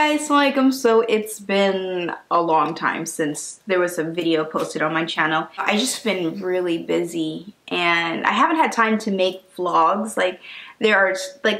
guys, Assalamualaikum. So it's been a long time since there was a video posted on my channel. I just been really busy and I haven't had time to make vlogs. Like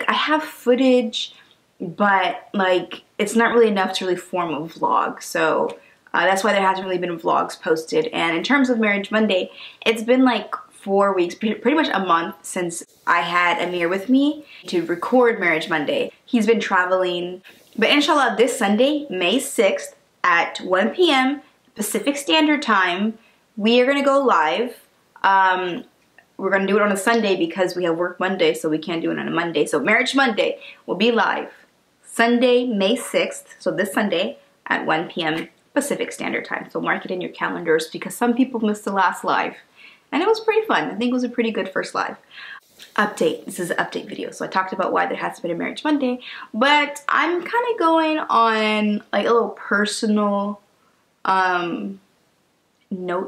I have footage, but like it's not really enough to really form a vlog. So that's why there hasn't really been vlogs posted. And in terms of Marriage Monday, it's been like 4 weeks, pretty much a month since I had Amir with me to record Marriage Monday. He's been traveling, but inshallah this Sunday, May 6th at 1 p.m. Pacific Standard Time, we are gonna go live. We're gonna do it on a Sunday because we have work Monday, so we can't do it on a Monday. So Marriage Monday will be live Sunday, May 6th, so this Sunday at 1 p.m. Pacific Standard Time. So mark it in your calendars because some people missed the last live. And it was pretty fun. I think it was a pretty good first live. Update. This is an update video. So I talked about why there hasn't been a Marriage Monday, but I'm kind of going on like a little personal note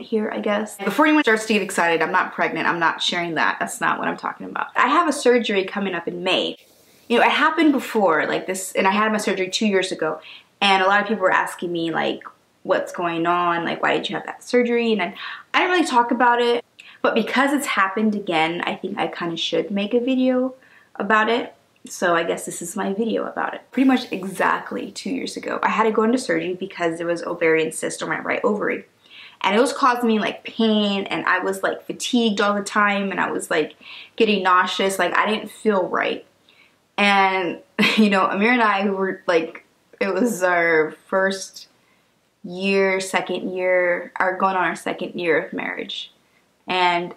here, I guess. Before anyone starts to get excited, I'm not pregnant. I'm not sharing that. That's not what I'm talking about. I have a surgery coming up in May. You know, it happened before like this, and I had my surgery 2 years ago. And a lot of people were asking me like, what's going on? Like, why did you have that surgery? And I didn't really talk about it. But because it's happened again, I think I kind of should make a video about it. So I guess this is my video about it. Pretty much exactly 2 years ago, I had to go into surgery because there was ovarian cyst on my right ovary. And it was causing me like pain, and I was like fatigued all the time, and I was like getting nauseous. Like I didn't feel right. And you know, Ameer and I were like, it was our first year, second year, going on our second year of marriage. And,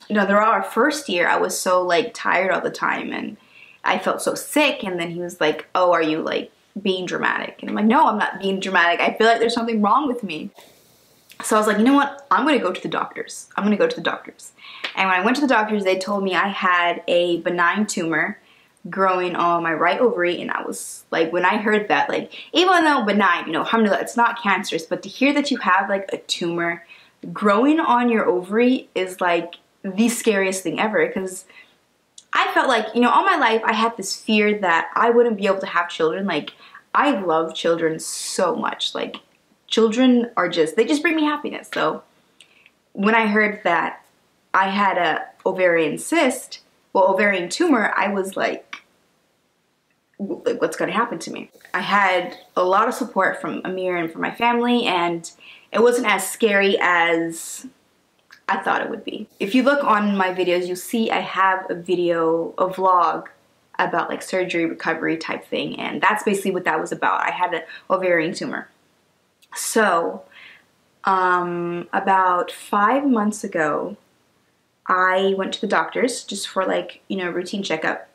you know, throughout our first year, I was so like tired all the time and I felt so sick. And then he was like, oh, are you like being dramatic? And I'm like, no, I'm not being dramatic. I feel like there's something wrong with me. So I was like, you know what? I'm going to go to the doctors. I'm going to go to the doctors. And when I went to the doctors, they told me I had a benign tumor growing on my right ovary. And I was like, when I heard that, like, even though benign, you know, alhamdulillah, it's not cancerous, but to hear that you have like a tumor growing on your ovary is like the scariest thing ever, because I felt like, you know, all my life I had this fear that I wouldn't be able to have children. Like, I love children so much. Like, children are just, they just bring me happiness. So when I heard that I had a ovarian cyst, well, ovarian tumor, I was like, what's going to happen to me? I had a lot of support from Amir and from my family, and it wasn't as scary as I thought it would be. If you look on my videos, you'll see I have a video, a vlog about like surgery recovery type thing, and that's basically what that was about. I had an ovarian tumor. So about 5 months ago, I went to the doctors just for like, you know, routine checkup.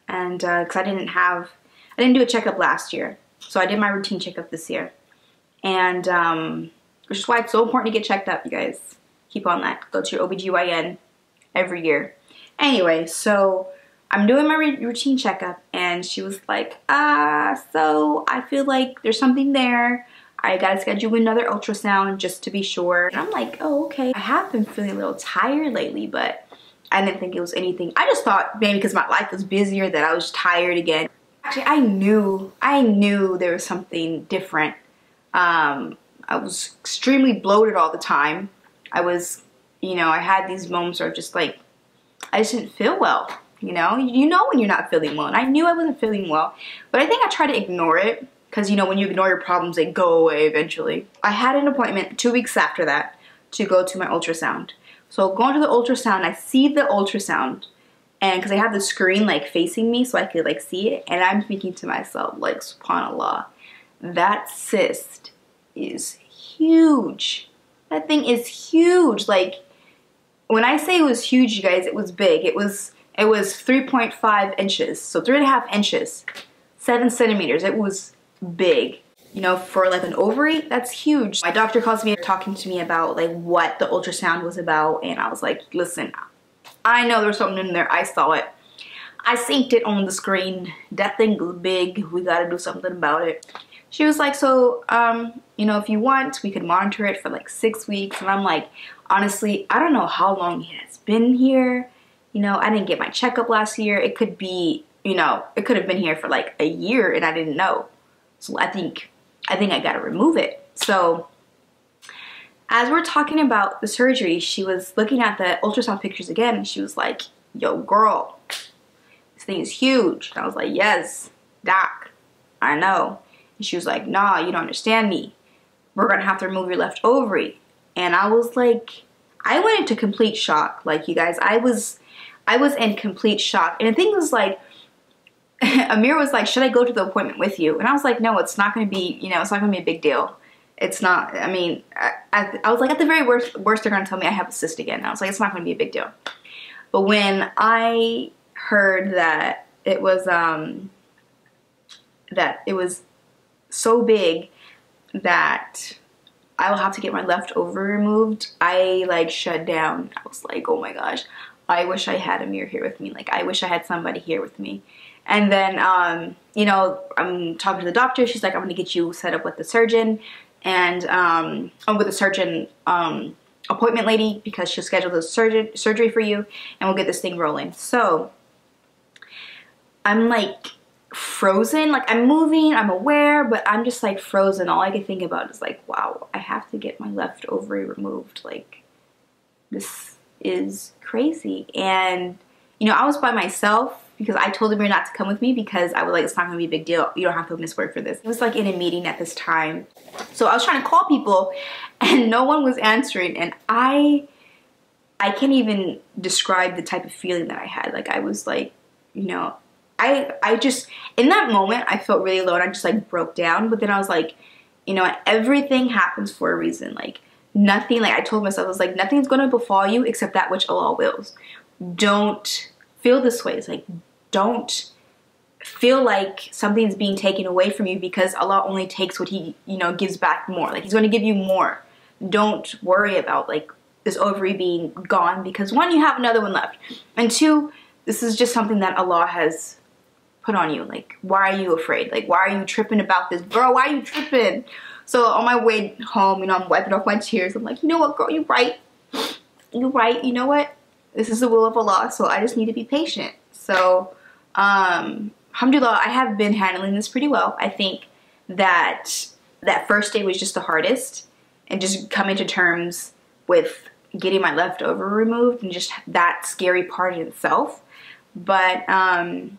And because I didn't do a checkup last year. So I did my routine checkup this year. And which is why it's so important to get checked up, you guys. Keep on that. Go to your OBGYN every year. Anyway, so I'm doing my routine checkup, and she was like, so I feel like there's something there. I gotta schedule another ultrasound just to be sure. And I'm like, oh, okay. I have been feeling a little tired lately, but I didn't think it was anything. I just thought maybe because my life was busier that I was tired again. Actually, I knew there was something different. I was extremely bloated all the time. I was, you know, I had these moments where just like, I just didn't feel well, you know? You know when you're not feeling well, and I knew I wasn't feeling well, but I think I tried to ignore it, because, you know, when you ignore your problems, they go away eventually. I had an appointment 2 weeks after that to go to my ultrasound. So going to the ultrasound, I see the ultrasound, and because I have the screen like facing me so I could like see it, and I'm thinking to myself, like, subhanallah, that cyst is huge. That thing is huge. Like, when I say it was huge, you guys, it was big. It was 3.5 inches, so 3.5 inches, 7 centimeters. It was big. You know, for like an ovary, that's huge. My doctor calls me talking to me about like what the ultrasound was about, and I was like, listen, I know there's something in there. I saw it. I synced it on the screen. That thing is big. We gotta do something about it. She was like, so, you know, if you want, we could monitor it for like 6 weeks. And I'm like, honestly, I don't know how long it has been here. You know, I didn't get my checkup last year. It could be, you know, it could have been here for like a year and I didn't know. So I think I gotta remove it. So as we're talking about the surgery, she was looking at the ultrasound pictures again, and she was like, yo, girl, this thing is huge. And I was like, yes, doc, I know. And she was like, nah, you don't understand me. We're gonna have to remove your left ovary. And I was like, I went into complete shock. Like, you guys, I was in complete shock. And the thing was, like, Amir was like, should I go to the appointment with you? And I was like, no, it's not gonna be, you know, it's not gonna be a big deal. It's not, I mean, I was like, at the very worst, they're gonna tell me I have a cyst again. And I was like, it's not gonna be a big deal. But when I heard that it was so big that I will have to get my left ovary removed, I like shut down. I was like, oh my gosh, I wish I had Amir here with me. Like, I wish I had somebody here with me. And then, you know, I'm talking to the doctor. She's like, I'm gonna get you set up with the surgeon and with the surgeon appointment lady, because she'll schedule the surgery for you, and we'll get this thing rolling. So I'm like frozen. Like, I'm moving, I'm aware, but I'm just like frozen. All I can think about is like, wow, I have to get my left ovary removed. Like, this is crazy. And you know, I was by myself because I told Amir not to come with me because I was like, it's not gonna be a big deal. You don't have to miss work for this. It was like in a meeting at this time. So I was trying to call people and no one was answering. And I can't even describe the type of feeling that I had. Like, I was like, you know, I just, in that moment, I felt really low and I just like broke down. But then I was like, you know, everything happens for a reason. Like, nothing, like I told myself, I was like, nothing's gonna befall you except that which Allah wills. Don't feel this way. It's like, don't feel like something's being taken away from you, because Allah only takes what He, you know, gives back more. Like, He's going to give you more. Don't worry about like this ovary being gone, because one, you have another one left, and two, this is just something that Allah has put on you. Like, why are you afraid? Like, why are you tripping about this, girl? Why are you tripping? So on my way home, you know, I'm wiping off my tears. I'm like, you know what, girl, you're right. You're right. You know what? This is the will of Allah, so I just need to be patient. So, alhamdulillah, I have been handling this pretty well. I think that first day was just the hardest, and just coming to terms with getting my left ovary removed and just that scary part in itself. But I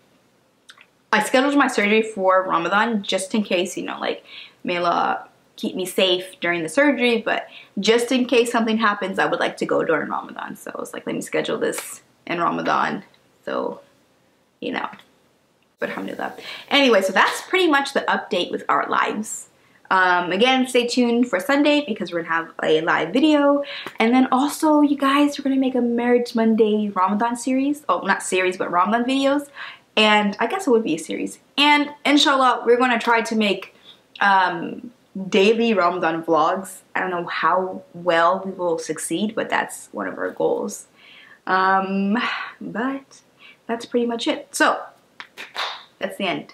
scheduled my surgery for Ramadan just in case, you know, like, may Allah keep me safe during the surgery, but just in case something happens, I would like to go during Ramadan. So I was like, let me schedule this in Ramadan. So, you know, but alhamdulillah. Anyway, so that's pretty much the update with our lives. Again, stay tuned for Sunday because we're gonna have a live video. And then also, you guys, we're gonna make a Marriage Monday Ramadan series. Oh, not series, but Ramadan videos. And I guess it would be a series. And inshallah, we're gonna try to make daily Ramadan vlogs. I don't know how well we will succeed, but that's one of our goals. But that's pretty much it. So that's the end.